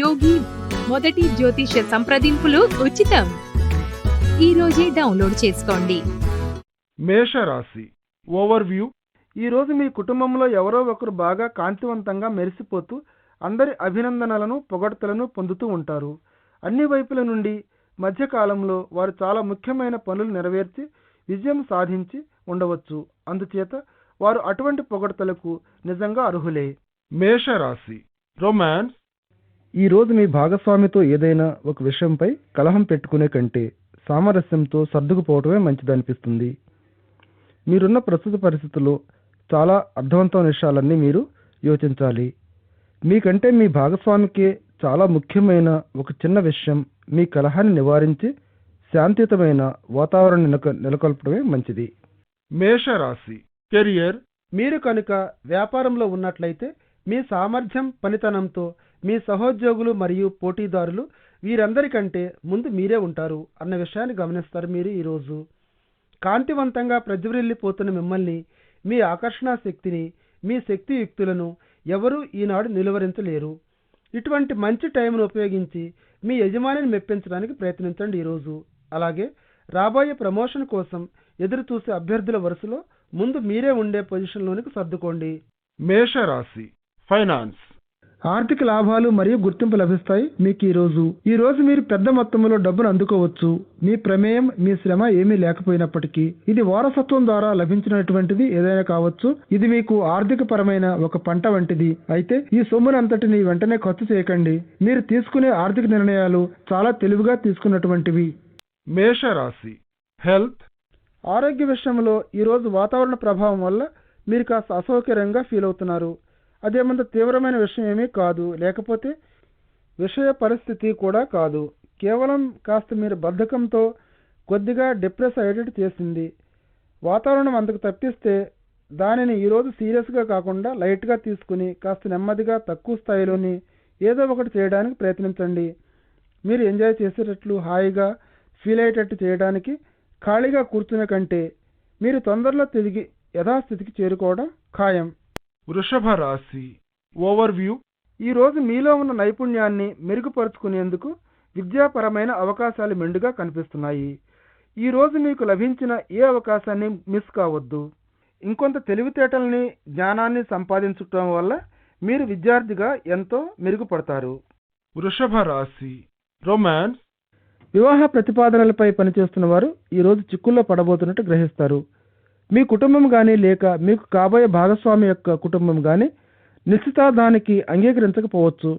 యోగి మొదటి జ్యోతిష సంప్రదింపులు ఉచితం. ఈ రోజే డౌన్లోడ్ చేసుకోండి. మేషరాశి ఓవర్వ్యూ. ఈరోజు మీ కుటుంబంలో ఎవరో ఒకరు బాగా కాంతివంతంగా మెరిసిపోతూ అందరి అభినందనలను పొగడ్తలను పొందుతూ ఉంటారు. అన్ని వైపుల నుండి మధ్యకాలంలో వారు చాలా ముఖ్యమైన పనులు నెరవేర్చి విజయం సాధించి ఉండవచ్చు. అందుచేత వారు అటువంటి పొగడ్తలకు నిజంగా అర్హులే. మేషరాశి రొమాన్స్. ఈరోజు మీ భాగస్వామితో ఏదైనా ఒక విషయంపై కలహం పెట్టుకునే కంటే సామరస్యంతో సర్దుకుపోవటమే మంచిదనిపిస్తుంది. మీరున్న ప్రస్తుత పరిస్థితుల్లో చాలా అర్థవంతమైన విషయాలన్నీ మీరు యోచించాలి. మీకంటే మీ భాగస్వామికే చాలా ముఖ్యమైన ఒక చిన్న విషయం మీ కలహాన్ని నివారించి శాంతియుతమైన వాతావరణం నెలకొల్పడమే మంచిది. మేషరాశి కెరియర్. మీరు కనుక వ్యాపారంలో ఉన్నట్లయితే మీ సామర్థ్యం పనితనంతో మీ సహోద్యోగులు మరియు పోటీదారులు వీరందరికంటే ముందు మీరే ఉంటారు అన్న విషయాన్ని గమనిస్తారు. మీరు ఈరోజు కాంతివంతంగా ప్రజ్వరిల్లిపోతున్న మిమ్మల్ని, మీ ఆకర్షణ శక్తిని, మీ శక్తియుక్తులను ఎవరూ ఈనాడు నిలువరించలేరు. ఇటువంటి మంచి టైంను ఉపయోగించి మీ యజమానిని మెప్పించడానికి ప్రయత్నించండి ఈరోజు. అలాగే రాబోయే ప్రమోషన్ కోసం ఎదురు చూసే అభ్యర్థుల వరుసలో ముందు మీరే ఉండే పొజిషన్లోనికి సర్దుకోండి. మేషరాశి ఫైనాన్స్. ఆర్థిక లాభాలు మరియు గుర్తింపు లభిస్తాయి మీకు ఈరోజు మీరు పెద్ద మొత్తంలో డబ్బును అందుకోవచ్చు. మీ ప్రమేయం, మీ శ్రమ ఏమీ లేకపోయినప్పటికీ ఇది వారసత్వం ద్వారా లభించినటువంటిది ఏదైనా కావచ్చు. ఇది మీకు ఆర్థిక పరమైన ఒక పంట వంటిది. అయితే ఈ సొమ్మునంతటిని వెంటనే ఖర్చు చేయకండి. మీరు తీసుకునే ఆర్థిక నిర్ణయాలు చాలా తెలివిగా తీసుకున్నటువంటివి. మేషరాశి హెల్త్. ఆరోగ్య విషయంలో ఈరోజు వాతావరణ ప్రభావం వల్ల మీరు కాస్త అసౌకర్యంగా ఫీల్ అవుతున్నారు. అదేమంత తీవ్రమైన విషయం ఏమీ కాదు, లేకపోతే విషయ పరిస్థితి కూడా కాదు. కేవలం కాస్త మీరు బద్ధకంతో కొద్దిగా డిప్రెస్ అయ్యేటట్టు చేసింది. వాతావరణం అంతకు తప్పిస్తే దానిని ఈరోజు సీరియస్గా కాకుండా లైట్గా తీసుకుని కాస్త నెమ్మదిగా తక్కువ స్థాయిలోని ఏదో ఒకటి చేయడానికి ప్రయత్నించండి. మీరు ఎంజాయ్ చేసేటట్లు హాయిగా ఫీల్ అయ్యేటట్టు చేయడానికి ఖాళీగా కూర్చునే కంటే మీరు తొందరలో తిరిగి యథాస్థితికి చేరుకోవడం ఖాయం. వృషభ రాశి ఓవర్వ్యూ. ఈరోజు మీలో ఉన్న నైపుణ్యాన్ని మెరుగుపరుచుకునేందుకు విద్యాపరమైన అవకాశాలు మెండుగా కనిపిస్తున్నాయి. ఈరోజు మీకు లభించిన ఏ అవకాశాన్ని మిస్ కావద్దు. ఇంకొంత తెలివితేటల్ని, జ్ఞానాన్ని సంపాదించటం వల్ల మీరు విద్యార్థిగా ఎంతో మెరుగుపడతారు. వృషభ రాశి రొమాన్స్. వివాహ ప్రతిపాదనలపై పనిచేస్తున్న వారు ఈరోజు చిక్కుల్లో పడబోతున్నట్టు గ్రహిస్తారు. మీ కుటుంబం కానీ లేక మీకు కాబోయే భాగస్వామి యొక్క కుటుంబం కానీ నిశ్చితార్థానికి అంగీకరించకపోవచ్చు.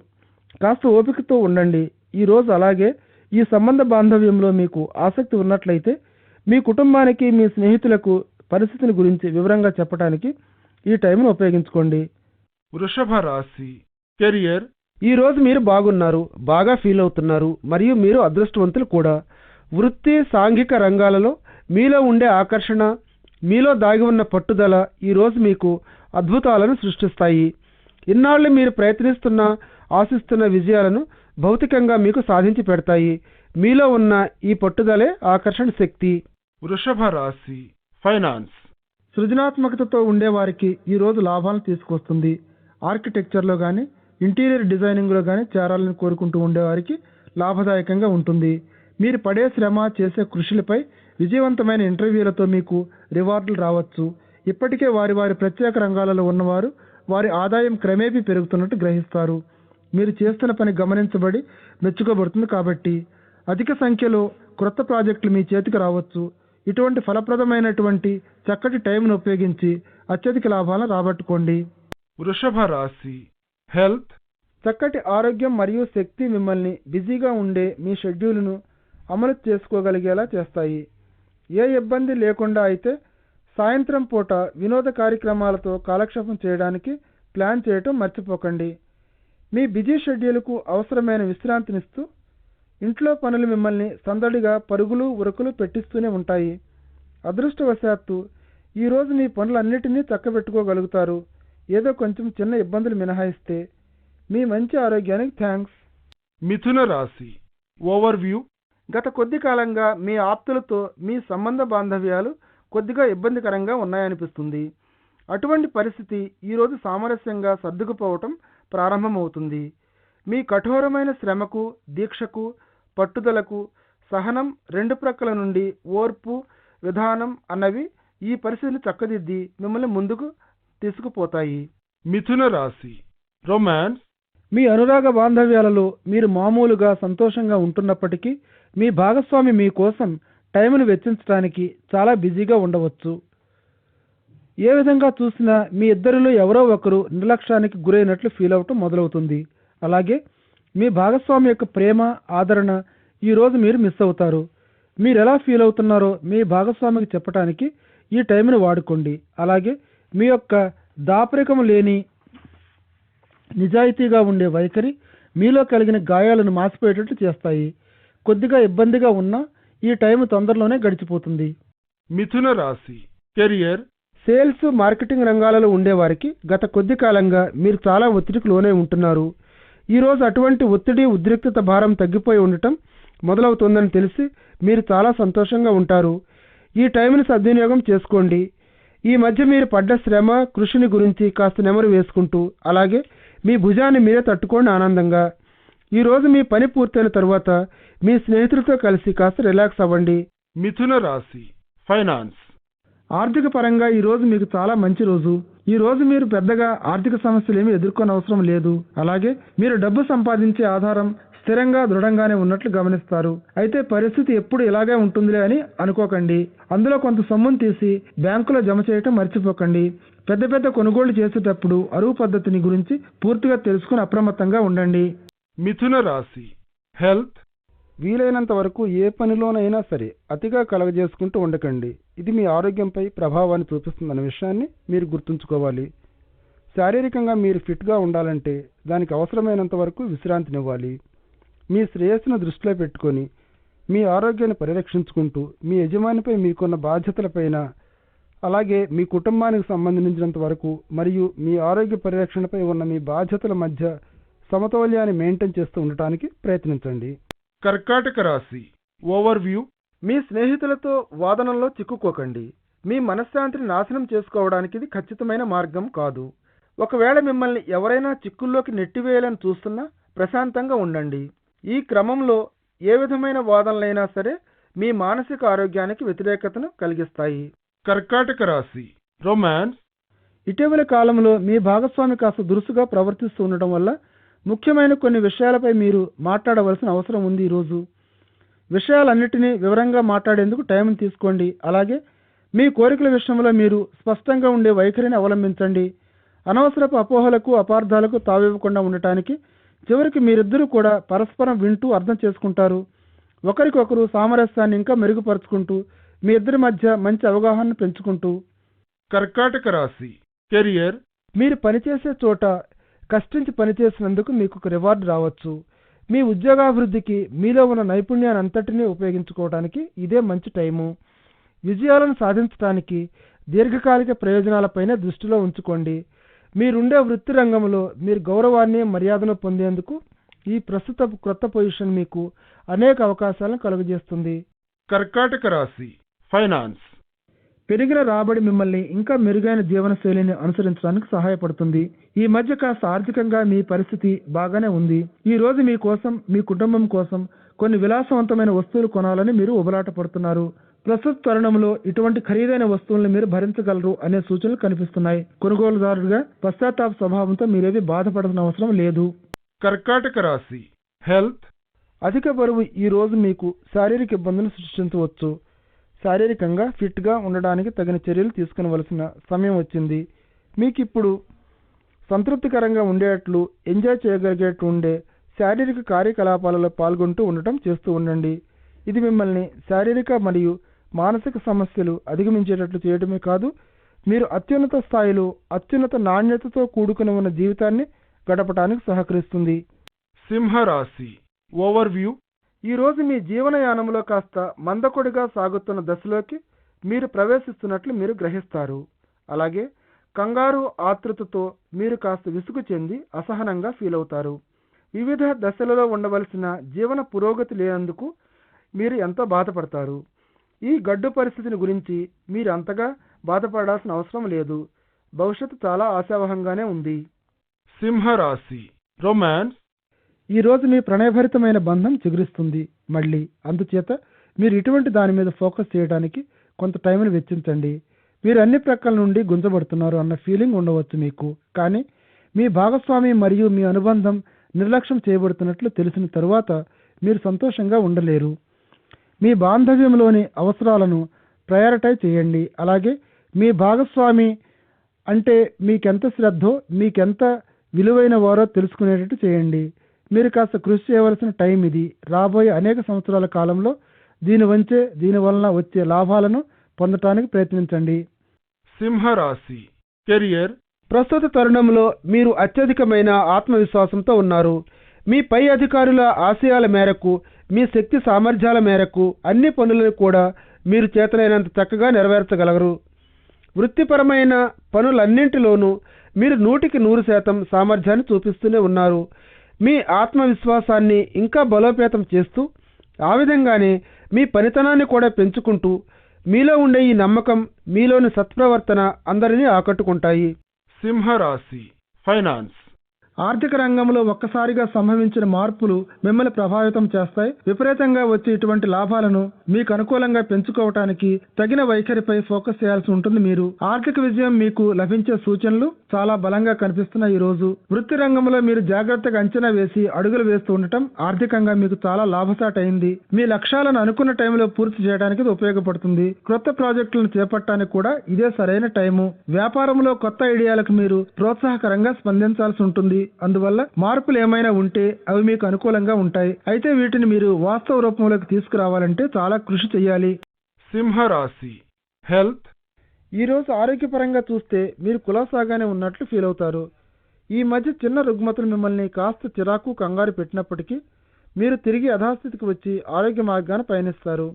కాస్త ఓపికతో ఉండండి ఈరోజు. అలాగే ఈ సంబంధ బాంధవ్యంలో మీకు ఆసక్తి ఉన్నట్లయితే మీ కుటుంబానికి, మీ స్నేహితులకు పరిస్థితిని గురించి వివరంగా చెప్పడానికి ఈ టైంను ఉపయోగించుకోండి. వృషభ రాశి కెరియర్. ఈరోజు మీరు బాగున్నారు, బాగా ఫీల్ అవుతున్నారు మరియు మీరు అదృష్టవంతులు కూడా. వృత్తి, సాంఘిక రంగాలలో మీలో ఉండే ఆకర్షణ, మీలో దాగి ఉన్న పట్టుదల ఈరోజు మీకు అద్భుతాలను సృష్టిస్తాయి. ఇన్నాళ్ళు మీరు ప్రయత్నిస్తున్న, ఆశిస్తున్న విజయాలను భౌతికంగా మీకు సాధించి పెడతాయి. మీలో ఉన్న ఈ పట్టుదలే ఆకర్షణ శక్తి. వృషభ రాశి ఫైనాన్స్. సృజనాత్మకతతో ఉండేవారికి ఈరోజు లాభాలను తీసుకొస్తుంది. ఆర్కిటెక్చర్లో కానీ, ఇంటీరియర్ డిజైనింగ్లో కానీ చేరాలని కోరుకుంటూ ఉండేవారికి లాభదాయకంగా ఉంటుంది. మీరు పడే శ్రమ, చేసే కృషిలపై విజయవంతమైన ఇంటర్వ్యూలతో మీకు రివార్డులు రావచ్చు. ఇప్పటికే వారి వారి ప్రత్యేక రంగాలలో ఉన్నవారు వారి ఆదాయం క్రమేపీ పెరుగుతున్నట్టు గ్రహిస్తారు. మీరు చేస్తున్న పని గమనించబడి మెచ్చుకోబడుతుంది కాబట్టి అధిక సంఖ్యలో క్రొత్త ప్రాజెక్టులు మీ చేతికి రావచ్చు. ఇటువంటి ఫలప్రదమైనటువంటి చక్కటి టైంను ఉపయోగించి అత్యధిక లాభాలను రాబట్టుకోండి. వృషభ రాశి హెల్త్. చక్కటి ఆరోగ్యం మరియు శక్తి మిమ్మల్ని బిజీగా ఉండే మీ షెడ్యూల్ను అమలు చేసుకోగలిగేలా చేస్తాయి. ఏ ఇబ్బంది లేకుండా అయితే సాయంత్రం పూట వినోద కార్యక్రమాలతో కాలక్షేపం చేయడానికి ప్లాన్ చేయటం మర్చిపోకండి. మీ బిజీ షెడ్యూల్కు అవసరమైన విశ్రాంతినిస్తూ ఇంట్లో పనులు మిమ్మల్ని సందడిగా పరుగులు ఉరుకులు పెట్టిస్తూనే ఉంటాయి. అదృష్టవశాత్తు ఈరోజు మీ పనులన్నిటినీ చక్కబెట్టుకోగలుగుతారు. ఏదో కొంచెం చిన్న ఇబ్బందులు మినహాయిస్తే. మీ మంచి ఆరోగ్యానికి థ్యాంక్స్. మిథున రాశి ఓవర్వ్యూ. గత కొద్ది కాలంగా మీ ఆప్తులతో మీ సంబంధ బాంధవ్యాలు కొద్దిగా ఇబ్బందికరంగా ఉన్నాయనిపిస్తుంది. అటువంటి పరిస్థితి ఈరోజు సామరస్యంగా సర్దుకుపోవటం ప్రారంభమవుతుంది. మీ కఠోరమైన శ్రమకు, దీక్షకు, పట్టుదలకు, సహనం, రెండు ప్రక్కల నుండి ఓర్పు, విధానం అన్నవి ఈ పరిస్థితిని చక్కదిద్ది మిమ్మల్ని ముందుకు తీసుకుపోతాయి. మిథున రాశి రొమాన్స్. మీ అనురాగ బాంధవ్యాలలో మీరు మామూలుగా సంతోషంగా ఉంటున్నప్పటికీ మీ భాగస్వామి మీకోసం టైంను వెచ్చించడానికి చాలా బిజీగా ఉండవచ్చు. ఏ విధంగా చూసినా మీ ఇద్దరిలో ఎవరో ఒకరు నిర్లక్ష్యానికి గురైనట్లు ఫీల్ అవటం మొదలవుతుంది. అలాగే మీ భాగస్వామి యొక్క ప్రేమ, ఆదరణ ఈరోజు మీరు మిస్ అవుతారు. మీరు ఎలా ఫీల్ అవుతున్నారో మీ భాగస్వామికి చెప్పడానికి ఈ టైంను వాడుకోండి. అలాగే మీ యొక్క దాపరికం లేని నిజాయితీగా ఉండే వైఖరి మీలో కలిగిన గాయాలను మాసిపోయేటట్లు చేస్తాయి. కొద్దిగా ఇబ్బందిగా ఉన్నా ఈ టైం తొందరలోనే గడిచిపోతుంది. మిథున రాశి కెరియర్. సేల్స్, మార్కెటింగ్ రంగాలలో ఉండేవారికి గత కొద్ది కాలంగా మీరు చాలా ఒత్తిడికి లోనే ఉంటున్నారు. ఈరోజు అటువంటి ఒత్తిడి, ఉద్రిక్తత భారం తగ్గిపోయి ఉండటం మొదలవుతుందని తెలిసి మీరు చాలా సంతోషంగా ఉంటారు. ఈ టైంని సద్వినియోగం చేసుకోండి. ఈ మధ్య మీరు పడ్డ శ్రమ, కృషిని గురించి కాస్త నెమరు వేసుకుంటూ, అలాగే మీ భుజాన్ని మీరే తట్టుకోండి ఆనందంగా. ఈరోజు మీ పని పూర్తయిన తర్వాత మీ స్నేహితులతో కలిసి కాస్త రిలాక్స్ అవ్వండి. మిథున రాశి ఫైనాన్స్. ఆర్థిక పరంగా ఈరోజు మీకు చాలా మంచి రోజు. ఈ రోజు మీరు పెద్దగా ఆర్థిక సమస్యలు ఏమీ ఎదుర్కొనే అవసరం లేదు. అలాగే మీరు డబ్బు సంపాదించే ఆధారం స్థిరంగా, దృఢంగానే ఉన్నట్లు గమనిస్తారు. అయితే పరిస్థితి ఎప్పుడు ఇలాగే ఉంటుందిలే అని అనుకోకండి. అందులో కొంత సొమ్మును తీసి బ్యాంకులో జమ చేయటం మర్చిపోకండి. పెద్ద పెద్ద కొనుగోళ్లు చేసేటప్పుడు అరువు పద్ధతిని గురించి పూర్తిగా తెలుసుకుని అప్రమత్తంగా ఉండండి. మిథున రాశి హెల్త్. వీలైనంత వరకు ఏ పనిలోనైనా సరే అతిగా కలగజేసుకుంటూ ఉండకండి. ఇది మీ ఆరోగ్యంపై ప్రభావాన్ని చూపిస్తుందన్న విషయాన్ని మీరు గుర్తుంచుకోవాలి. శారీరకంగా మీరు ఫిట్గా ఉండాలంటే దానికి అవసరమైనంత వరకు విశ్రాంతినివ్వాలి. మీ శ్రేయస్సును దృష్టిలో పెట్టుకొని మీ ఆరోగ్యాన్ని పరిరక్షించుకుంటూ మీ యజమానిపై మీకున్న బాధ్యతలపైన, అలాగే మీ కుటుంబానికి సంబంధించినంత వరకు మరియు మీ ఆరోగ్య పరిరక్షణపై ఉన్న మీ బాధ్యతల మధ్య సమతౌల్యాన్ని మెయింటైన్ చేస్తూ ఉండటానికి ప్రయత్నించండి. కర్కాటక రాశి ఓవర్వ్యూ. మీ స్నేహితులతో వాదనల్లో చిక్కుకోకండి. మీ మనశ్శాంతిని నాశనం చేసుకోవడానికి ఇది ఖచ్చితమైన మార్గం కాదు. ఒకవేళ మిమ్మల్ని ఎవరైనా చిక్కుల్లోకి నెట్టివేయాలని చూస్తున్నా ప్రశాంతంగా ఉండండి. ఈ క్రమంలో ఏ విధమైన వాదనలైనా సరే మీ మానసిక ఆరోగ్యానికి వ్యతిరేకతను కలిగిస్తాయి. కర్కాటక రాశి రొమాన్స్. ఇటీవల కాలంలో మీ భాగస్వామి కాస్త దురుసుగా ప్రవర్తిస్తూ ఉండటం వల్ల ముఖ్యమైన కొన్ని విషయాలపై మీరు మాట్లాడవలసిన అవసరం ఉంది. ఈరోజు విషయాలన్నిటినీ వివరంగా మాట్లాడేందుకు టైం తీసుకోండి. అలాగే మీ కోరికల విషయంలో మీరు స్పష్టంగా ఉండే వైఖరిని అవలంబించండి. అనవసరపు అపోహలకు, అపార్థాలకు తావివ్వకుండా ఉండటానికి చివరికి మీరిద్దరూ కూడా పరస్పరం వింటూ అర్థం చేసుకుంటారు. ఒకరికొకరు సామరస్యాన్ని ఇంకా మెరుగుపరుచుకుంటూ మీ ఇద్దరి మధ్య మంచి అవగాహన పెంచుకుంటూ. కర్కాటక రాశి కెరియర్. మీరు పనిచేసే చోట కష్టించి పనిచేసినందుకు మీకు ఒక రివార్డు రావచ్చు. మీ ఉద్యోగాభివృద్ధికి మీలో ఉన్న నైపుణ్యాన్ని అంతటినీ ఉపయోగించుకోవడానికి ఇదే మంచి టైము. విజయాలను సాధించడానికి దీర్ఘకాలిక ప్రయోజనాలపైనే దృష్టిలో ఉంచుకోండి. మీరుండే వృత్తి రంగంలో మీరు గౌరవాన్ని, మర్యాదను పొందేందుకు ఈ ప్రస్తుత క్రొత్త పొజిషన్ మీకు అనేక అవకాశాలను కలుగజేస్తుంది. కర్కాటక రాశి ఫైనాన్స్. పెరిగిన రాబడి మిమ్మల్ని ఇంకా మెరుగైన జీవన శైలిని అనుసరించడానికి సహాయపడుతుంది. ఈ మధ్య కాస్త ఆర్థికంగా మీ పరిస్థితి బాగానే ఉంది. ఈ రోజు మీ కోసం, మీ కుటుంబం కోసం కొన్ని విలాసవంతమైన వస్తువులు కొనాలని మీరు ఉబలాట పడుతున్నారు. ప్రస్తుత తరుణంలో ఇటువంటి ఖరీదైన వస్తువులను మీరు భరించగలరు అనే సూచనలు కనిపిస్తున్నాయి. కొనుగోలుదారుడిగా పశ్చాత్తాప స్వభావంతో మీరేవి బాధపడాల్సిన అవసరం లేదు. కర్కాటక రాశి హెల్త్. అధిక బరువు ఈ రోజు మీకు శారీరక ఇబ్బందులు సృష్టించవచ్చు. శారీరకంగా ఫిట్గా ఉండడానికి తగిన చర్యలు తీసుకునవలసిన సమయం వచ్చింది. మీకు ఇప్పుడు సంతృప్తికరంగా ఉండేట్లు, ఎంజాయ్ చేయగలిగేట్లు ఉండే శారీరక కార్యకలాపాలలో పాల్గొంటూ ఉండటం చేస్తూ ఉండండి. ఇది మిమ్మల్ని శారీరక మరియు మానసిక సమస్యలు అధిగమించేటట్లు చేయడమే కాదు, మీరు అత్యున్నత స్థాయిలో అత్యున్నత నాణ్యతతో కూడుకుని ఉన్న జీవితాన్ని గడపడానికి సహకరిస్తుంది. సింహరాశి ఓవర్వ్యూ. ఈరోజు మీ జీవనయానంలో కాస్త మందకొడిగా సాగుతున్న దశలోకి మీరు ప్రవేశిస్తున్నట్లు మీరు గ్రహిస్తారు. అలాగే కంగారు, ఆతృతతో మీరు కాస్త విసుగు చెంది అసహనంగా ఫీల్ అవుతారు. వివిధ దశలలో ఉండవలసిన జీవన పురోగతి లేనందుకు మీరు ఎంతో బాధపడతారు. ఈ గడ్డు పరిస్థితిని గురించి మీరు అంతగా బాధపడాల్సిన అవసరం లేదు. భవిష్యత్తు చాలా ఆశావహంగానే ఉంది. సింహరాశి రొమాన్స్. ఈరోజు మీ ప్రణయభరితమైన బంధం చిగురిస్తుంది మళ్ళీ. అందుచేత మీరు ఇటువంటి దాని మీద ఫోకస్ చేయడానికి కొంత టైంని వెచ్చించండి. మీరు అన్ని ప్రక్కల నుండి గుంజబడుతున్నారు అన్న ఫీలింగ్ ఉండవచ్చు మీకు. కానీ మీ భాగస్వామి మరియు మీ అనుబంధం నిర్లక్ష్యం చేయబడుతున్నట్లు తెలిసిన తరువాత మీరు సంతోషంగా ఉండలేరు. మీ బాంధవ్యంలోని అవసరాలను ప్రయారిటైజ్ చేయండి. అలాగే మీ భాగస్వామి అంటే మీకెంత శ్రద్ధో, మీకెంత విలువైన వారో తెలుసుకునేటట్టు చేయండి. మీరు కాస్త కృషి చేయవలసిన టైం ఇది. రాబోయే అనేక సంవత్సరాల కాలంలో దీని వలన వచ్చే లాభాలను పొందటానికి ప్రయత్నించండి. సింహరాశి కెరియర్. ప్రస్తుత తరుణంలో మీరు అత్యధికమైన ఆత్మవిశ్వాసంతో ఉన్నారు. మీ పై అధికారుల ఆశయాల మేరకు, మీ శక్తి సామర్థ్యాల మేరకు అన్ని పనులను కూడా మీరు చేతనైనంత చక్కగా నెరవేర్చగలరు. వృత్తిపరమైన పనులన్నింటిలోనూ మీరు 100% సామర్థ్యాన్ని చూపిస్తూనే ఉన్నారు. మీ ఆత్మవిశ్వాసాన్ని ఇంకా బలోపేతం చేస్తూ, ఆ విధంగానే మీ పనితనాన్ని కూడా పెంచుకుంటూ, మీలో ఉండే ఈ నమ్మకం, మీలోని సత్ప్రవర్తన అందరినీ ఆకట్టుకుంటాయి. సింహరాశి ఫైనాన్స్. ఆర్థిక రంగంలో ఒక్కసారిగా సంభవించిన మార్పులు మిమ్మల్ని ప్రభావితం చేస్తాయి. విపరీతంగా వచ్చే ఇటువంటి లాభాలను మీకు అనుకూలంగా పెంచుకోవటానికి తగిన వైఖరిపై ఫోకస్ చేయాల్సి ఉంటుంది. మీరు ఆర్థిక విజయం మీకు లభించే సూచనలు చాలా బలంగా కనిపిస్తున్నాయి. ఈ రోజు వృత్తి రంగంలో మీరు జాగ్రత్తగా అంచనా వేసి అడుగులు వేస్తూ ఉండటం ఆర్థికంగా మీకు చాలా లాభసాటి అయింది. మీ లక్ష్యాలను అనుకున్న టైంలో పూర్తి చేయడానికి ఇది ఉపయోగపడుతుంది. క్రొత్త ప్రాజెక్టులను చేపట్టడానికి కూడా ఇదే సరైన టైము. వ్యాపారంలో కొత్త ఐడియాలకు మీరు ప్రోత్సాహకరంగా స్పందించాల్సి ఉంటుంది. అందువల్ల మార్పులు ఏమైనా ఉంటే అవి మీకు అనుకూలంగా ఉంటాయి. అయితే వీటిని మీరు వాస్తవ రూపంలోకి తీసుకురావాలంటే చాలా కృషి చేయాలి. సింహరాశి హెల్త్. ఈరోజు ఆరోగ్యపరంగా చూస్తే మీరు కులాసాగానే ఉన్నట్లు ఫీల్ అవుతారు. ఈ మధ్య చిన్న రుగ్మతలు మిమ్మల్ని కాస్త చిరాకు, కంగారు పెట్టినప్పటికీ మీరు తిరిగి యథాస్థితికి వచ్చి ఆరోగ్య మార్గాన్ని పయనిస్తారు.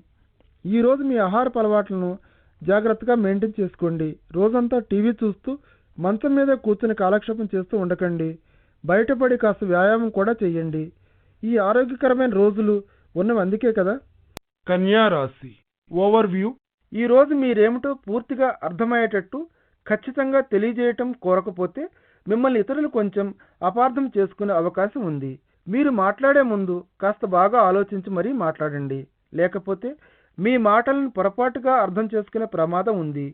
ఈరోజు మీ ఆహారపు అలవాట్లను జాగ్రత్తగా మెయింటైన్ చేసుకోండి. రోజంతా టీవీ చూస్తూ మంచం మీద కూర్చుని కాలక్షేపం చేస్తూ ఉండకండి. బయటపడి కాస్త వ్యాయామం కూడా చేయండి. ఈ ఆరోగ్యకరమైన రోజులు ఉన్నవి అందుకే కదా. కన్యా రాశి ఓవర్వ్యూ. ఈ రోజు మీరేమిటో పూర్తిగా అర్థమయ్యేటట్టు ఖచ్చితంగా తెలియజేయటం కోరకపోతే మిమ్మల్ని ఇతరులు కొంచెం అపార్థం చేసుకునే అవకాశం ఉంది. మీరు మాట్లాడే ముందు కాస్త బాగా ఆలోచించి మరీ మాట్లాడండి. లేకపోతే మీ మాటలను పొరపాటుగా అర్థం చేసుకునే ప్రమాదం ఉంది.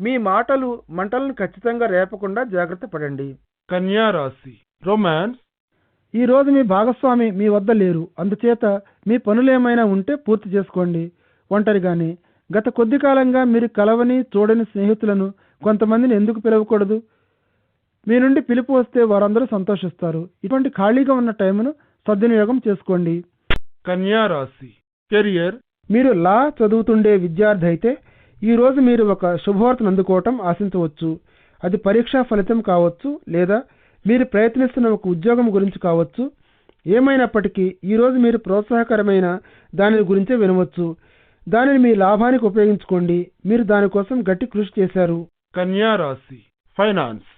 మీ మాటలు మంటలను ఖచ్చితంగా రేపకుండా జాగ్రత్త పడండి. కన్యా రాశి రొమాన్స్. ఈ రోజు మీ భాగస్వామి మీ వద్ద లేరు. అందుచేత మీ పనులేమైనా ఉంటే పూర్తి చేసుకోండి. ఒంటరిగానే గత కొద్ది కాలంగా మీరు కలవని చూడని స్నేహితులను కొంతమందిని ఎందుకు పిలవకూడదు? మీ నుండి పిలుపు వస్తే వారందరూ సంతోషిస్తారు. ఇటువంటి ఖాళీగా ఉన్న టైంను సద్వినియోగం చేసుకోండి. కన్యా రాశి కెరియర్. మీరు లా చదువుతుండే విద్యార్థి అయితే ఈ రోజు మీరు ఒక శుభవార్తను అందుకోవటం ఆశించవచ్చు. అది పరీక్షా ఫలితం కావచ్చు, లేదా మీరు ప్రయత్నిస్తున్న ఒక ఉద్యోగం గురించి కావచ్చు. ఏమైనప్పటికీ ఈరోజు మీరు ప్రోత్సాహకరమైన దాని గురించే వినవచ్చు. దానిని మీ లాభానికి ఉపయోగించుకోండి. మీరు దానికోసం గట్టి కృషి చేశారు. కన్యా రాశి ఫైనాన్స్.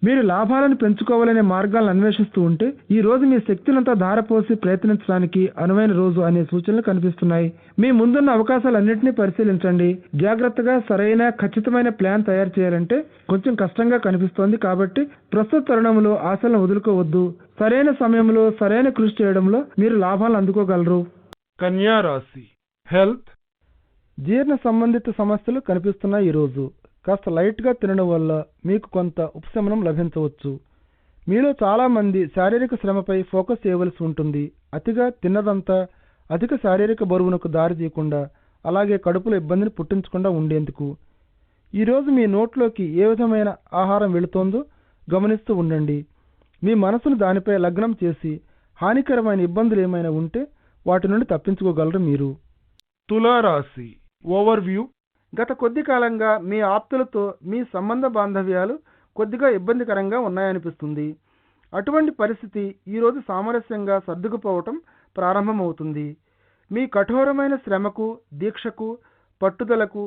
మీరు లాభాలను పెంచుకోవాలనే మార్గాలను అన్వేషిస్తూ ఉంటే ఈ రోజు మీ శక్తినంతా ధారపోసి ప్రయత్నించడానికి అనువైన రోజు అనే సూచనలు కనిపిస్తున్నాయి. మీ ముందున్న అవకాశాలన్నింటినీ పరిశీలించండి. జాగ్రత్తగా సరైన ఖచ్చితమైన ప్లాన్ తయారు చేయాలంటే కొంచెం కష్టంగా కనిపిస్తోంది. కాబట్టి ప్రస్తుత తరుణంలో ఆశలను వదులుకోవద్దు. సరైన సమయంలో సరైన కృషి చేయడంలో మీరు లాభాలను అందుకోగలరు. కన్యా రాశి హెల్త్. జీర్ణ సంబంధిత సమస్యలు కనిపిస్తున్నాయి. ఈరోజు కాస్త లైట్గా తినడం వల్ల మీకు కొంత ఉపశమనం లభించవచ్చు. మీలో చాలామంది శారీరక శ్రమపై ఫోకస్ చేయవలసి ఉంటుంది. అతిగా తిన్నదంతా అధిక శారీరక బరువునకు దారి తీయకుండా, అలాగే కడుపులో ఇబ్బందిని పుట్టించకుండా ఉండేందుకు ఈరోజు మీ నోట్లోకి ఏ విధమైన ఆహారం వెళుతోందో గమనిస్తూ ఉండండి. మీ మనసును దానిపై లగ్నం చేసి హానికరమైన ఇబ్బందులు ఏమైనా ఉంటే వాటి నుండి తప్పించుకోగలరు మీరు. తులారాశి ఓవర్వ్యూ. గత కొద్ది కాలంగా మీ ఆప్తులతో మీ సంబంధ బాంధవ్యాలు కొద్దిగా ఇబ్బందికరంగా ఉన్నాయనిపిస్తుంది. అటువంటి పరిస్థితి ఈరోజు సామరస్యంగా సర్దుకుపోవటం ప్రారంభమవుతుంది. మీ కఠోరమైన శ్రమకు, దీక్షకు, పట్టుదలకు,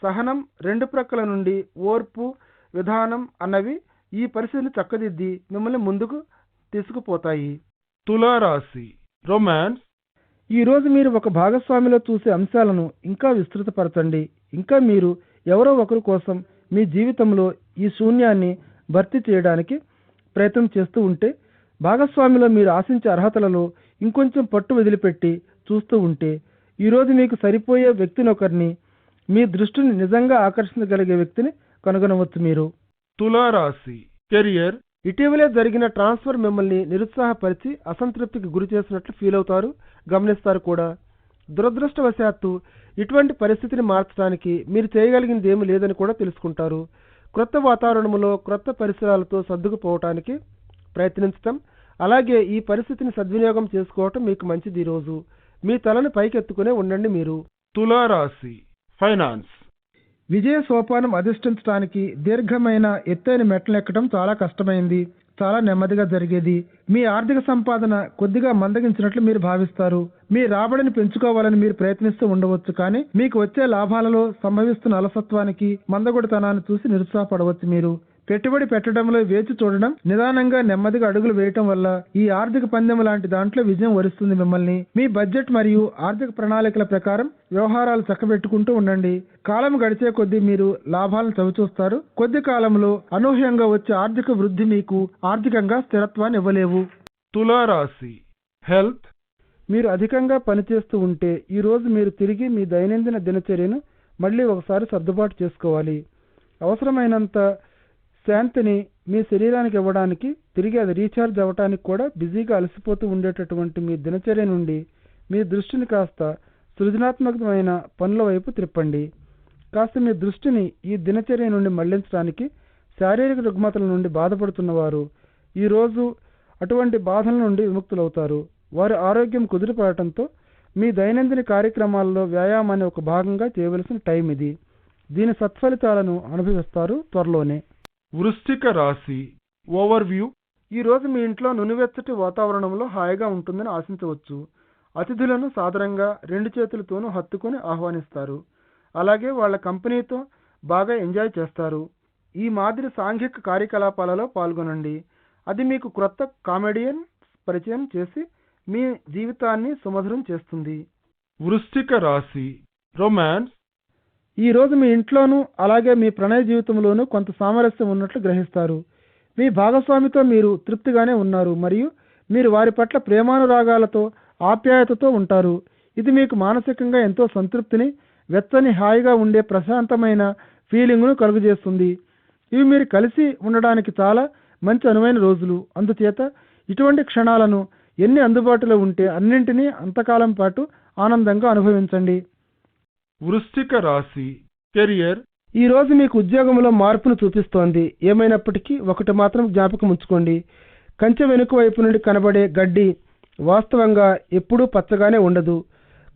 సహనం, రెండు ప్రక్కల నుండి ఓర్పు, విధానం అన్నవి ఈ పరిస్థితిని చక్కదిద్ది మిమ్మల్ని ముందుకు తీసుకుపోతాయి. తులారాశి రొమాన్స్. ఈరోజు మీరు ఒక భాగస్వామిలో చూసే అంశాలను ఇంకా విస్తృతపరచండి. ఇంకా మీరు ఎవరో ఒకరి కోసం మీ జీవితంలో ఈ శూన్యాన్ని భర్తీ చేయడానికి ప్రయత్నం చేస్తూ ఉంటే భాగస్వామిలో మీరు ఆశించే అర్హతలలో ఇంకొంచెం పట్టు వదిలిపెట్టి చూస్తూ ఉంటే ఈరోజు మీకు సరిపోయే వ్యక్తినొకరిని, మీ దృష్టిని నిజంగా ఆకర్షించగలిగే వ్యక్తిని కనుగొనవచ్చు మీరు. తులారాశి కెరియర్. ఇటీవలే జరిగిన ట్రాన్స్ఫర్ మిమ్మల్ని నిరుత్సాహపరిచి అసంతృప్తికి గురి చేసినట్లు ఫీల్ అవుతారు, గమనిస్తారు కూడా. దురదృష్టవశాత్తు ఇటువంటి పరిస్థితిని మార్చడానికి మీరు చేయగలిగింది ఏమీ లేదని కూడా తెలుసుకుంటారు. క్రొత్త వాతావరణంలో క్రొత్త పరిసరాలతో సర్దుకుపోవటానికి ప్రయత్నించటం, అలాగే ఈ పరిస్థితిని సద్వినియోగం చేసుకోవటం మీకు మంచిది. ఈరోజు మీ తలను పైకెత్తుకునే ఉండండి మీరు. తులారాశి ఫైనాన్స్. విజయ సోపానం అధిష్ఠించడానికి దీర్ఘమైన ఎత్తైన మెట్లు ఎక్కడం చాలా కష్టమైంది, చాలా నెమ్మదిగా జరిగేది. మీ ఆర్థిక సంపాదన కొద్దిగా మందగించినట్లు మీరు భావిస్తారు. మీ రాబడిని పెంచుకోవాలని మీరు ప్రయత్నిస్తూ ఉండవచ్చు, కానీ మీకు వచ్చే లాభాలలో సంభవిస్తున్న అలసత్వానికి, మందగొడితనాన్ని చూసి నిరుత్సాహపడవచ్చు మీరు. పెట్టుబడి పెట్టడంలో వేచి చూడడం, నిదానంగా నెమ్మదిగా అడుగులు వేయటం వల్ల ఈ ఆర్థిక పందెం లాంటి దాంట్లో విజయం వరిస్తుంది మిమ్మల్ని. మీ బడ్జెట్ మరియు ఆర్థిక ప్రణాళికల ప్రకారం వ్యవహారాలు చక్కబెట్టుకుంటూ ఉండండి. కాలం గడిచే కొద్దీ మీరు లాభాలను చవిచూస్తారు. కొద్ది కాలంలో అనూహ్యంగా వచ్చే ఆర్థిక వృద్ధి మీకు ఆర్థికంగా స్థిరత్వాన్ని ఇవ్వలేవు. తులారాశి హెల్త్. మీరు అధికంగా పనిచేస్తూ ఉంటే ఈరోజు మీరు తిరిగి మీ దైనందిన దినచర్యను మళ్ళీ ఒకసారి సర్దుబాటు చేసుకోవాలి. అవసరమైనంత శాంతిని మీ శరీరానికి ఇవ్వడానికి, తిరిగి అది రీఛార్జ్ అవ్వడానికి కూడా బిజీగా అలసిపోతూ ఉండేటటువంటి మీ దినచర్య నుండి మీ దృష్టిని కాస్త సృజనాత్మకమైన పనుల వైపు త్రిప్పండి. కాస్త మీ దృష్టిని ఈ దినచర్య నుండి మళ్లించడానికి శారీరక రుగ్మతల నుండి బాధపడుతున్నవారు ఈరోజు అటువంటి బాధల నుండి విముక్తులవుతారు. వారి ఆరోగ్యం కుదిరిపడటంతో మీ దైనందిన కార్యక్రమాల్లో వ్యాయామాన్ని ఒక భాగంగా చేయవలసిన టైం ఇది. దీని సత్ఫలితాలను అనుభవిస్తారు త్వరలోనే. వృశ్చిక రాశి ఓవర్వ్యూ. ఈరోజు మీ ఇంట్లో నునివెచ్చటి వాతావరణంలో హాయిగా ఉంటుందని ఆశించవచ్చు. అతిథులను సాదరంగా 2 చేతులతోనూ హత్తుకొని ఆహ్వానిస్తారు. అలాగే వాళ్ళ కంపెనీతో బాగా ఎంజాయ్ చేస్తారు. ఈ మాదిరి సాంఘిక కార్యకలాపాలలో పాల్గొనండి. అది మీకు క్రొత్త కామెడియన్ పరిచయం చేసి మీ జీవితాన్ని సుమధురం చేస్తుంది. వృశ్చిక రాశి రొమాన్స్. ఈ రోజు మీ ఇంట్లోనూ అలాగే మీ ప్రణయ జీవితంలోనూ కొంత సామరస్యం ఉన్నట్లు గ్రహిస్తారు. మీ భాగస్వామితో మీరు తృప్తిగానే ఉన్నారు మరియు మీరు వారి పట్ల ప్రేమానురాగాలతో, ఆప్యాయతతో ఉంటారు. ఇది మీకు మానసికంగా ఎంతో సంతృప్తిని, వెచ్చని హాయిగా ఉండే ప్రశాంతమైన ఫీలింగ్ను కలుగజేస్తుంది. ఇవి మీరు కలిసి ఉండడానికి చాలా మంచి అనువైన రోజులు. అందుచేత ఇటువంటి క్షణాలను ఎన్ని అందుబాటులో ఉంటే అన్నింటినీ అంతకాలం పాటు ఆనందంగా అనుభవించండి. వృశ్చిక రాశి కెరియర్. ఈ రోజు మీకు ఉద్యోగంలో మార్పును చూపిస్తోంది. ఏమైనప్పటికీ ఒకటి మాత్రం జ్ఞాపకం ఉంచుకోండి, కంచె వెనుక వైపు నుండి కనబడే గడ్డి వాస్తవంగా ఎప్పుడూ పచ్చగానే ఉండదు.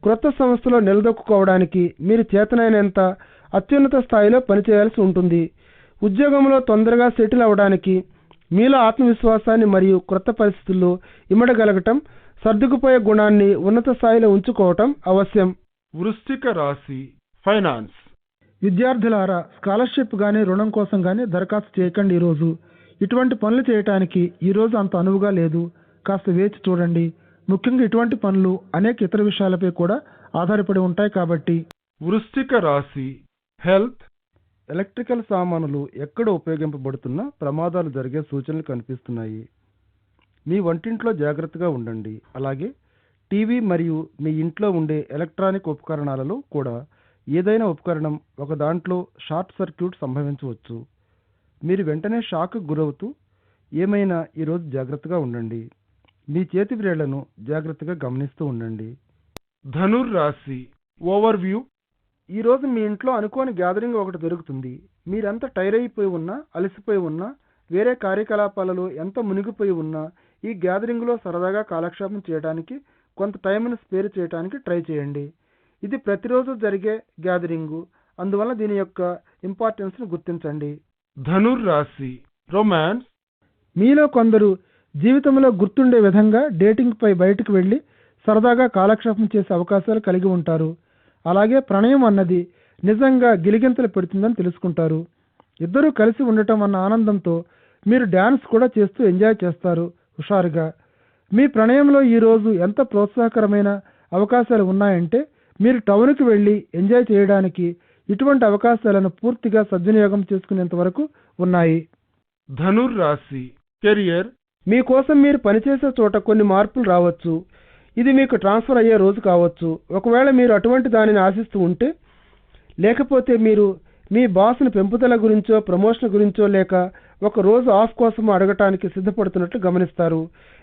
క్రొత్త సంస్థలో నిలదొక్కుకోవడానికి మీరు చేతనైనంత అత్యున్నత స్థాయిలో పనిచేయాల్సి ఉంటుంది. ఉద్యోగంలో తొందరగా సెటిల్ అవ్వడానికి మీలో ఆత్మవిశ్వాసాన్ని మరియు క్రొత్త పరిస్థితుల్లో ఇమడగలగటం, సర్దుకుపోయే గుణాన్ని ఉన్నత స్థాయిలో ఉంచుకోవటం అవశ్యం. వృశ్చిక రాశి ఫైనాన్స్. విద్యార్థులారా, స్కాలర్షిప్ కానీ రుణం కోసం కానీ దరఖాస్తు చేయకండి. ఈరోజు ఇటువంటి పనులు చేయటానికి ఈరోజు అంత అనువుగా లేదు. కాస్త వేచి చూడండి. ముఖ్యంగా ఇటువంటి పనులు అనేక ఇతర విషయాలపై కూడా ఆధారపడి ఉంటాయి కాబట్టి. వృశ్చిక రాశి హెల్త్. ఎలక్ట్రికల్ సామానులు ఎక్కడ ఉపయోగింపబడుతున్నా ప్రమాదాలు జరిగే సూచనలు కనిపిస్తున్నాయి. మీ వంటింట్లో జాగ్రత్తగా ఉండండి. అలాగే టీవీ మరియు మీ ఇంట్లో ఉండే ఎలక్ట్రానిక్ ఉపకరణాలలో కూడా ఏదైనా ఉపకరణం ఒక దాంట్లో షార్ట్ సర్క్యూట్ సంభవించవచ్చు. మీరు వెంటనే షాక్కు గురవుతూ ఏమైనా ఈరోజు జాగ్రత్తగా ఉండండి. మీ చేతి వ్రేళ్లను జాగ్రత్తగా గమనిస్తూ ఉండండి. ధనుర్ రాశి ఓవర్వ్యూ. ఈరోజు మీ ఇంట్లో అనుకోని గ్యాదరింగ్ ఒకటి జరుగుతుంది. మీరెంత టైర్ అయిపోయి ఉన్నా, అలసిపోయి ఉన్నా, వేరే కార్యకలాపాలలో ఎంత మునిగిపోయి ఉన్నా ఈ గ్యాదరింగ్లో సరదాగా కాలక్షేపం చేయడానికి కొంత టైంను స్పేర్ చేయడానికి ట్రై చేయండి. ఇది ప్రతిరోజు జరిగే గ్యాదరింగు, అందువల్ల దీని యొక్క ఇంపార్టెన్స్ను గుర్తించండి. ధనుర్ రాశి రొమాన్స్. మీలో కొందరు జీవితంలో గుర్తుండే విధంగా డేటింగ్పై బయటకు వెళ్ళి సరదాగా కాలక్షేపం చేసే అవకాశాలు కలిగి ఉంటారు. అలాగే ప్రణయం అన్నది నిజంగా గిలిగింతలు పెడుతుందని తెలుసుకుంటారు. ఇద్దరూ కలిసి ఉండటం అన్న ఆనందంతో మీరు డ్యాన్స్ కూడా చేస్తూ ఎంజాయ్ చేస్తారు హుషారుగా. మీ ప్రణయంలో ఈరోజు ఎంత ప్రోత్సాహకరమైన అవకాశాలు ఉన్నాయంటే మీరు టౌన్కి వెళ్ళి ఎంజాయ్ చేయడానికి ఇటువంటి అవకాశాలను పూర్తిగా సద్వినియోగం చేసుకునేంత వరకు ఉన్నాయి. ధనుర్ రాశి కెరియర్. మీకోసం మీరు పనిచేసే చోట కొన్ని మార్పులు రావచ్చు. ఇది మీకు ట్రాన్స్ఫర్ అయ్యే రోజు కావచ్చు. ఒకవేళ మీరు అటువంటి దానిని ఆశిస్తూ ఉంటే, లేకపోతే మీరు మీ బాస్ను పెంపుదల గురించో ప్రమోషన్ గురించో లేక ఒక రోజు ఆఫ్ కోసం అడగటానికి సిద్ధపడుతున్నట్లు గమనిస్తారు.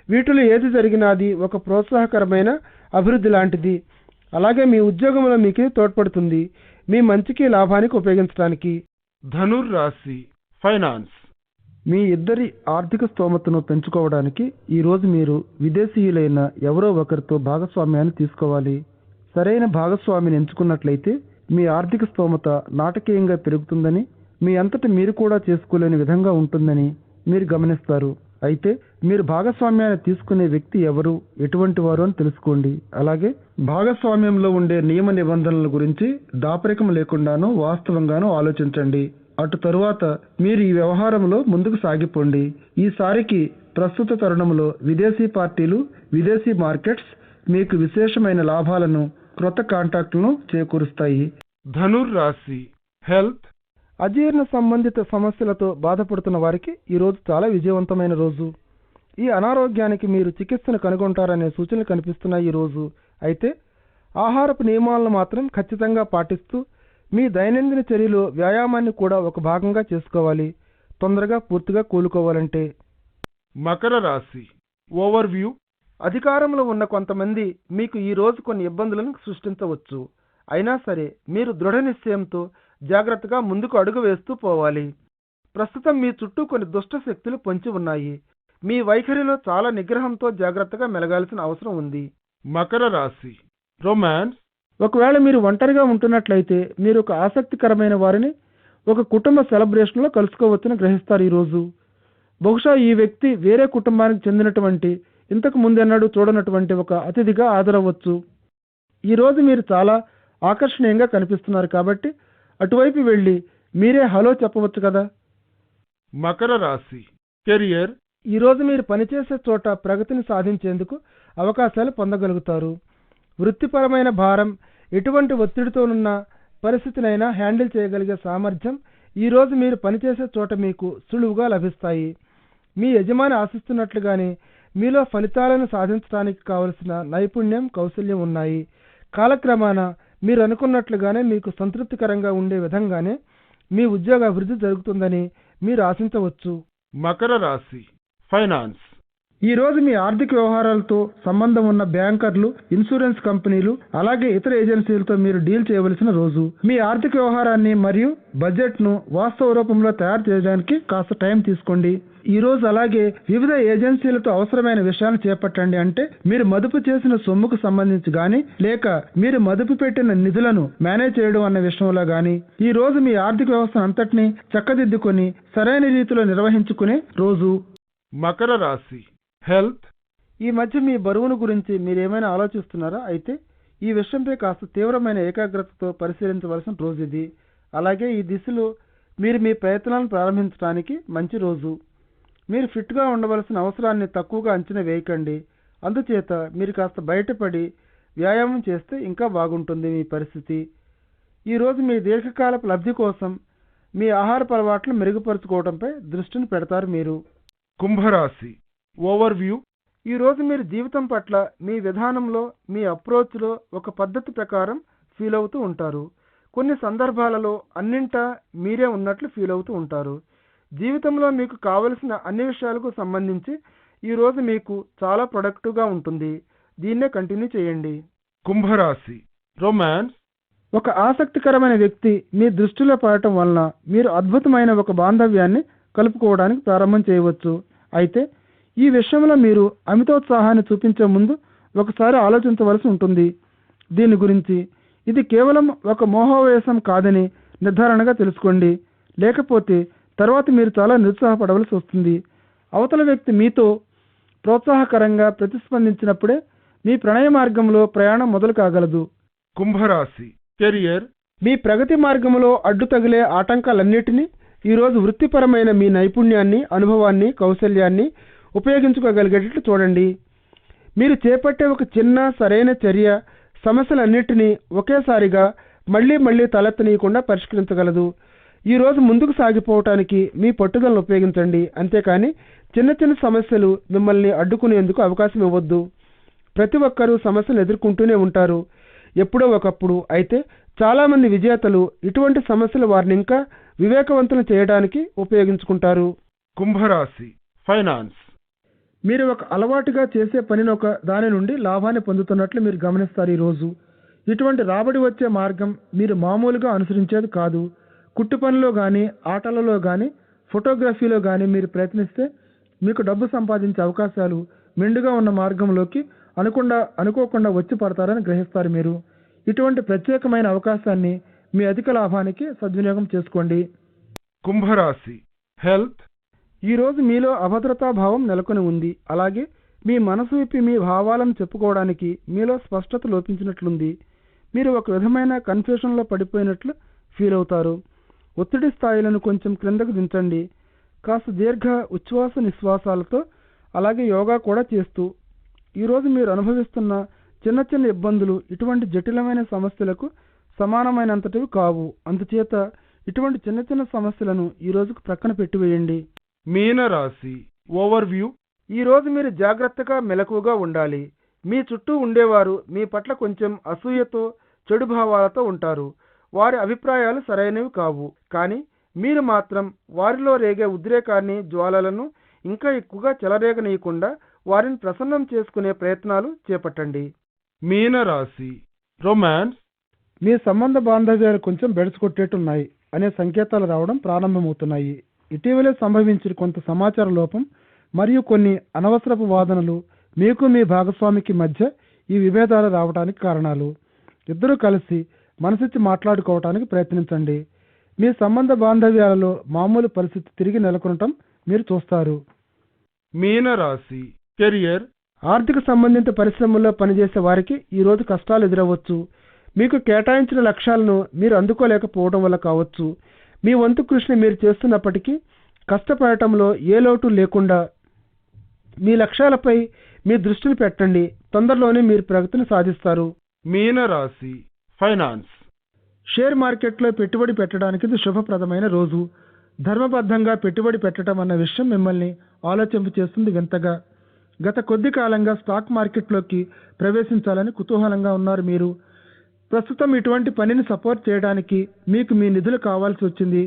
వీటిలో ఏది జరిగినా అది ఒక ప్రోత్సాహకరమైన అభివృద్ధి లాంటిది. అలాగే మీ ఉద్యోగంలో మీకు తోడ్పడుతుంది, మీ మంచికి లాభానికి ఉపయోగించడానికి. ధనుర్ రాశి ఫైనాన్స్. మీ ఇద్దరి ఆర్థిక స్తోమతను పెంచుకోవడానికి ఈరోజు మీరు విదేశీయులైన ఎవరో ఒకరితో భాగస్వామ్యాన్ని తీసుకోవాలి. సరైన భాగస్వామిని ఎంచుకున్నట్లయితే మీ ఆర్థిక స్తోమత నాటకీయంగా పెరుగుతుందని, మీ అంతటి మీరు కూడా చేసుకోలేని విధంగా ఉంటుందని మీరు గమనిస్తారు. అయితే మీరు భాగస్వామ్యాన్ని తీసుకునే వ్యక్తి ఎవరు, ఎటువంటి వారు అని తెలుసుకోండి. అలాగే భాగస్వామ్యంలో ఉండే నియమ నిబంధనల గురించి దాపరికం లేకుండానూ వాస్తవంగానూ ఆలోచించండి. అటు తరువాత మీరు ఈ వ్యవహారంలో ముందుకు సాగిపోండి. ఈసారికి ప్రస్తుత తరుణంలో విదేశీ పార్టీలు, విదేశీ మార్కెట్స్ మీకు విశేషమైన లాభాలను, క్రొత్త కాంటాక్టులను చేకూరుస్తాయి. ధనుర్ రాశి హెల్త్. అజీర్ణ సంబంధిత సమస్యలతో బాధపడుతున్న వారికి ఈరోజు చాలా విజయవంతమైన రోజు. ఈ అనారోగ్యానికి మీరు చికిత్సను కనుగొంటారనే సూచనలు కనిపిస్తున్నాయి ఈరోజు. అయితే ఆహారపు నియమాలను మాత్రం ఖచ్చితంగా పాటిస్తూ మీ దైనందిన చర్యలో వ్యాయామాన్ని కూడా ఒక భాగంగా చేసుకోవాలి, తొందరగా పూర్తిగా కోలుకోవాలంటే. మకర రాశి ఓవర్వ్యూ. అధికారంలో ఉన్న కొంతమంది మీకు ఈ రోజు కొన్ని ఇబ్బందులను సృష్టించవచ్చు. అయినా సరే మీరు దృఢ నిశ్చయంతో జాగ్రత్తగా ముందుకు అడుగు వేస్తూ పోవాలి. ప్రస్తుతం మీ చుట్టూ కొన్ని దుష్ట శక్తులు పొంచి ఉన్నాయి. మీ వైఖరిలో చాలా నిగ్రహంతో జాగ్రత్తగా మెలగాల్సిన అవసరం ఉంది. మకర రాశి రొమాన్స్. ఒకవేళ మీరు ఒంటరిగా ఉంటున్నట్లయితే మీరు ఒక ఆసక్తికరమైన వారిని ఒక కుటుంబ సెలబ్రేషన్లో కలుసుకోవచ్చని గ్రహిస్తారు ఈరోజు. బహుశా ఈ వ్యక్తి వేరే కుటుంబానికి చెందినటువంటి, ఇంతకు ముందెన్నడూ చూడనటువంటి ఒక అతిథిగా హాజరవ్వచ్చు. ఈరోజు మీరు చాలా ఆకర్షణీయంగా కనిపిస్తున్నారు కాబట్టి అటువైపు వెళ్ళి మీరే హలో చెప్పవచ్చు కదా. మకర రాశి కెరియర్. ఈరోజు మీరు పనిచేసే చోట ప్రగతిని సాధించేందుకు అవకాశాలు పొందగలుగుతారు. వృత్తిపరమైన భారం, ఎటువంటి ఒత్తిడితోనున్న పరిస్థితినైనా హ్యాండిల్ చేయగలిగే సామర్థ్యం ఈరోజు మీరు పనిచేసే చోట మీకు సులువుగా లభిస్తాయి. మీ యజమాని ఆశిస్తున్నట్లుగానే మీలో ఫలితాలను సాధించడానికి కావలసిన నైపుణ్యం, కౌశల్యం ఉన్నాయి. కాలక్రమాన మీరు అనుకున్నట్లుగానే మీకు సంతృప్తికరంగా ఉండే విధంగానే మీ ఉద్యోగ అభివృద్ధి జరుగుతుందని మీరు ఆశించవచ్చు. మకర రాశి ఫైనాన్స్. ఈ రోజు మీ ఆర్థిక వ్యవహారాలతో సంబంధం ఉన్న బ్యాంకర్లు, ఇన్సూరెన్స్ కంపెనీలు, అలాగే ఇతర ఏజెన్సీలతో మీరు డీల్ చేయవలసిన రోజు. మీ ఆర్థిక వ్యవహారాన్ని మరియు బడ్జెట్ను వాస్తవ రూపంలో తయారు చేయడానికి కాస్త టైం తీసుకోండి. ఈ రోజు అలాగే వివిధ ఏజెన్సీలతో అవసరమైన విషయాలను చేపట్టండి. అంటే మీరు మదుపు చేసిన సొమ్ముకు సంబంధించి గాని, లేక మీరు మదుపు పెట్టిన నిధులను మేనేజ్ చేయడం అన్న విషయంలో గాని ఈ రోజు మీ ఆర్థిక వ్యవస్థను అంతటినీ చక్కదిద్దుకొని సరైన రీతిలో నిర్వహించుకునే రోజు. మకర రాశి హెల్త్. ఈ మధ్య మీ బరువును గురించి మీరేమైనా ఆలోచిస్తున్నారా? అయితే ఈ విషయంపై కాస్త తీవ్రమైన ఏకాగ్రతతో పరిశీలించవలసిన రోజు ఇది. అలాగే ఈ దిశలో మీరు మీ ప్రయత్నాలను ప్రారంభించడానికి మంచి రోజు. మీరు ఫిట్గా ఉండవలసిన అవసరాన్ని తక్కువగా అంచనా వేయకండి. అందుచేత మీరు కాస్త బయటపడి వ్యాయామం చేస్తే ఇంకా బాగుంటుంది మీ పరిస్థితి. ఈరోజు మీ దీర్ఘకాలపు లబ్ధి కోసం మీ ఆహారపు అలవాట్లు మెరుగుపరుచుకోవడంపై దృష్టిని పెడతారు మీరు. కుంభరాశి ఓవర్వ్యూ. ఈరోజు మీరు జీవితం పట్ల మీ విధానంలో, మీ అప్రోచ్లో ఒక పద్ధతి ప్రకారం ఫీల్ అవుతూ ఉంటారు. కొన్ని సందర్భాలలో అన్నింటా మీరే ఉన్నట్లు ఫీల్ అవుతూ ఉంటారు. జీవితంలో మీకు కావలసిన అన్ని విషయాలకు సంబంధించి ఈరోజు మీకు చాలా ప్రొడక్టివ్గా ఉంటుంది. దీన్నే కంటిన్యూ చేయండి. కుంభరాశి రొమాన్స్. ఒక ఆసక్తికరమైన వ్యక్తి మీ దృష్టిలో పడటం వలన మీరు అద్భుతమైన ఒక బాంధవ్యాన్ని కలుపుకోవడానికి ప్రారంభం చేయవచ్చు. అయితే ఈ విషయంలో మీరు అమితోత్సాహాన్ని చూపించే ముందు ఒకసారి ఆలోచించవలసి ఉంటుంది దీని గురించి. ఇది కేవలం ఒక మోహవేశం కాదని నిర్ధారణగా తెలుసుకోండి. లేకపోతే తర్వాత మీరు చాలా నిరుత్సాహపడవలసి వస్తుంది. అవతల వ్యక్తి మీతో ప్రోత్సాహకరంగా ప్రతిస్పందించినప్పుడే మీ ప్రణయ మార్గంలో ప్రయాణం మొదలు కాగలదు. కుంభరాశి కెరియర్. మీ ప్రగతి మార్గంలో అడ్డు తగిలే ఆటంకాలన్నిటినీ ఈరోజు వృత్తిపరమైన మీ నైపుణ్యాన్ని, అనుభవాన్ని, కౌశల్యాన్ని ఉపయోగించుకోగలిగేటట్లు చూడండి. మీరు చేపట్టే ఒక చిన్న సరైన చర్య సమస్యలన్నిటినీ ఒకేసారిగా మళ్లీ తలెత్తనీయకుండా పరిష్కరించగలదు. ఈరోజు ముందుకు సాగిపోవటానికి మీ పట్టుదలను ఉపయోగించండి, అంతేకాని చిన్న చిన్న సమస్యలు మిమ్మల్ని అడ్డుకునేందుకు అవకాశం ఇవ్వద్దు. ప్రతి ఒక్కరూ సమస్యలు ఎదుర్కొంటూనే ఉంటారు ఎప్పుడో ఒకప్పుడు. అయితే చాలామంది విజేతలు ఇటువంటి సమస్యలు వారిని ఇంకా వివేకవంతులు చేయడానికి ఉపయోగించుకుంటారు. కుంభరాశి ఫైనాన్స్. మీరు ఒక అలవాటుగా చేసే పనిని ఒక దాని నుండి లాభాన్ని పొందుతున్నట్లు మీరు గమనిస్తారు. ఈరోజు ఇటువంటి రాబడి వచ్చే మార్గం మీరు మామూలుగా అనుసరించేది కాదు. కుట్టు పనిలో కానీ, ఆటలలో కానీ, ఫోటోగ్రఫీలో కానీ మీరు ప్రయత్నిస్తే మీకు డబ్బు సంపాదించే అవకాశాలు మెండుగా ఉన్న మార్గంలోకి అనుకోకుండా వచ్చి పడతారని గ్రహిస్తారు. మీరు ఇటువంటి ప్రత్యేకమైన అవకాశాన్ని మీ అధిక లాభానికి సద్వినియోగం చేసుకోండి. కుంభరాశి హెల్త్. ఈరోజు మీలో అభద్రతా భావం నెలకొని ఉంది. అలాగే మీ మనసు విప్పి మీ భావాలను చెప్పుకోవడానికి మీలో స్పష్టత లోపించినట్లుంది. మీరు ఒక విధమైన కన్ఫ్యూషన్లో పడిపోయినట్లు ఫీల్ అవుతారు. ఒత్తిడి స్థాయిలను కొంచెం క్రిందకు దించండి. కాస్త దీర్ఘ ఉచ్ఛ్వాస నిశ్వాసాలతో అలాగే యోగా కూడా చేస్తూ. ఈరోజు మీరు అనుభవిస్తున్న చిన్న చిన్న ఇబ్బందులు ఇటువంటి జటిలమైన సమస్యలకు సమానమైనంతటివి కావు. అందుచేత ఇటువంటి చిన్న చిన్న సమస్యలను ఈ రోజుకు ప్రక్కన పెట్టివేయండి. మీనరాశి ఓవర్వ్యూ. ఈరోజు మీరు జాగ్రత్తగా మెలకువగా ఉండాలి. మీ చుట్టూ ఉండేవారు మీ పట్ల కొంచెం అసూయతో, చెడు భావాలతో ఉంటారు. వారి అభిప్రాయాలు సరైనవి కావు, కానీ మీరు మాత్రం వారిలో రేగే ఉద్రేకాన్ని, జ్వాలలను ఇంకా ఎక్కువగా చెలరేగనీయకుండా వారిని ప్రసన్నం చేసుకునే ప్రయత్నాలు చేపట్టండి. మీనరాశి రొమాన్స్. మీ సంబంధ బాంధవ్యాలు కొంచెం బెడసుకొట్టేట్టున్నాయి అనే సంకేతాలు రావడం ప్రారంభమవుతున్నాయి. ఇటీవలే సంభవించిన కొంత సమాచార లోపం మరియు కొన్ని అనవసరపు వాదనలు మీకు మీ భాగస్వామికి మధ్య ఈ విభేదాలు రావడానికి కారణాలు. ఇద్దరూ కలిసి మనసిచ్చి మాట్లాడుకోవటానికి ప్రయత్నించండి. మీ సంబంధ బాంధవ్యాలలో మామూలు పరిస్థితి తిరిగి నెలకొనటం మీరు చూస్తారు. మీనరాశి కెరియర్. ఆర్థిక సంబంధిత పరిశ్రమల్లో పనిచేసే వారికి ఈరోజు కష్టాలు ఎదురవచ్చు. మీకు కేటాయించిన లక్ష్యాలను మీరు అందుకోలేకపోవడం వల్ల కావచ్చు. మీ వంతు కృషిని మీరు చేస్తున్నప్పటికీ కష్టపడటంలో ఏ లోటు లేకుండా మీ లక్ష్యాలపై మీ దృష్టిని పెట్టండి. తొందరలోనే మీరు ప్రగతిని సాధిస్తారు. మీనరాశి ఫైనాన్స్. షేర్ మార్కెట్లో పెట్టుబడి పెట్టడానికి ఇది శుభప్రదమైన రోజు. ధర్మబద్ధంగా పెట్టుబడి పెట్టడం అన్న విషయం మిమ్మల్ని ఆలోచింప చేస్తుంది వింతగా. గత కొద్ది కాలంగా స్టాక్ మార్కెట్లోకి ప్రవేశించాలని కుతూహలంగా ఉన్నారు మీరు. ప్రస్తుతం ఇటువంటి పనిని సపోర్ట్ చేయడానికి మీకు మీ నిధులు కావాల్సి వచ్చింది.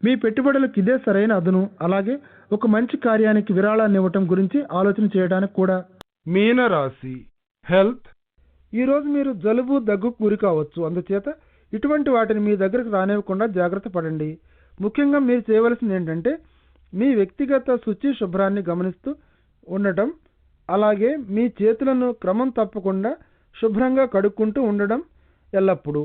మీ పెట్టుబడులకు ఇదే సరైన అదును. అలాగే ఒక మంచి కార్యానికి విరాళాన్ని ఇవ్వటం గురించి ఆలోచన చేయడానికి కూడా. మీనరాశి హెల్త్. ఈరోజు మీరు జలుబు, దగ్గుకు గురి కావచ్చు. అందుచేత ఇటువంటి వాటిని మీ దగ్గరకు రానివ్వకుండా జాగ్రత్త పడండి. ముఖ్యంగా మీరు చేయవలసింది ఏంటంటే మీ వ్యక్తిగత శుచి శుభ్రాన్ని గమనిస్తూ ఉండటం, అలాగే మీ చేతులను క్రమం తప్పకుండా శుభ్రంగా కడుక్కుంటూ ఉండడం ఎల్లప్పుడూ.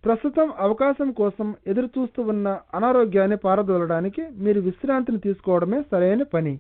ప్రస్తుతం అవకాశం కోసం ఎదురు చూస్తూ ఉన్న అనారోగ్యాన్ని పారదోలడానికి మీరు విశ్రాంతిని తీసుకోవడమే సరైన పని.